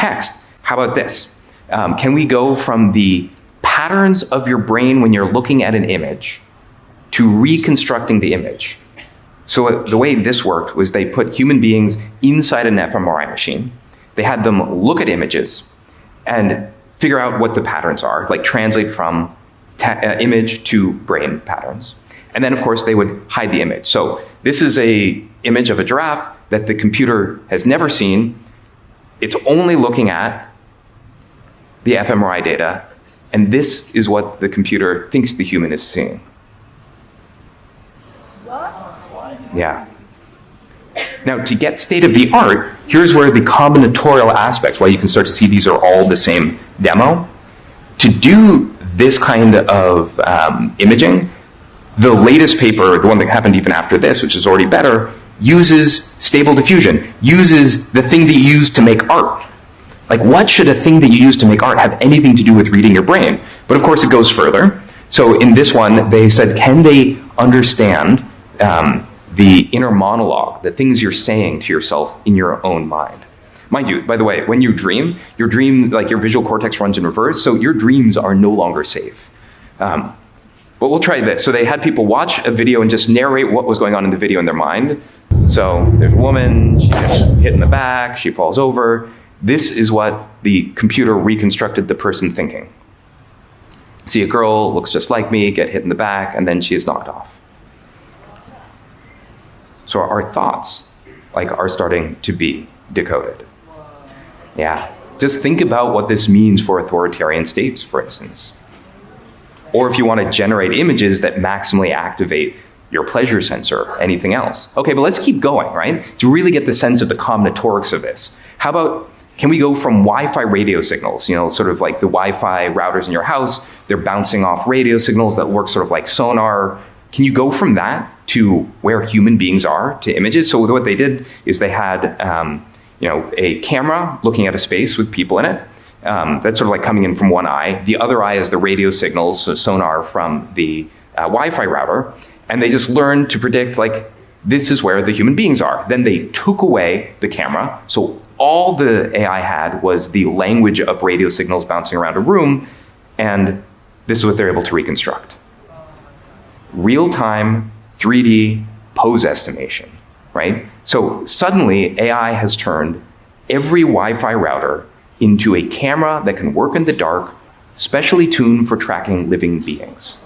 text. How about this? Can we go from the patterns of your brain when you're looking at an image to reconstructing the image? So the way this worked was they put human beings inside an fMRI machine. They had them look at images and figure out what the patterns are, like translate from image to brain patterns. And then, of course, they would hide the image. So this is an image of a giraffe that the computer has never seen. It's only looking at the fMRI data, and this is what the computer thinks the human is seeing. Yeah. Now, to get state of the art, here's where the combinatorial aspects, why you can start to see these are all the same demo. To do this kind of imaging, the latest paper, the one that happened even after this, which is already better, uses stable diffusion, uses the thing that you use to make art. Like, what should a thing that you use to make art have anything to do with reading your brain? But of course, it goes further. So in this one, they said, can they understand the inner monologue, the things you're saying to yourself in your own mind? Mind you, by the way, when you dream, like your visual cortex runs in reverse, so your dreams are no longer safe. But we'll try this. So they had people watch a video and just narrate what was going on in the video in their mind. So there's a woman, she gets hit in the back, she falls over. This is what the computer reconstructed the person thinking. See a girl, looks just like me, get hit in the back, and then she is knocked off. So our thoughts, are starting to be decoded. Yeah. Just think about what this means for authoritarian states, for instance. Or if you want to generate images that maximally activate your pleasure sensor, or anything else. Okay, but let's keep going, right? To really get the sense of the combinatorics of this. How about, can we go from Wi-Fi radio signals, sort of like the Wi-Fi routers in your house, they're bouncing off radio signals that work sort of like sonar. Can you go from that to where human beings are to images? So what they did is they had a camera looking at a space with people in it. That's sort of like coming in from one eye. The other eye is the radio signals, so sonar from the Wi-Fi router. And they just learned to predict, this is where the human beings are. Then they took away the camera. So all the AI had was the language of radio signals bouncing around a room. And this is what they're able to reconstruct. Real-time 3D pose estimation, right? So suddenly AI has turned every Wi-Fi router into a camera that can work in the dark, specially tuned for tracking living beings.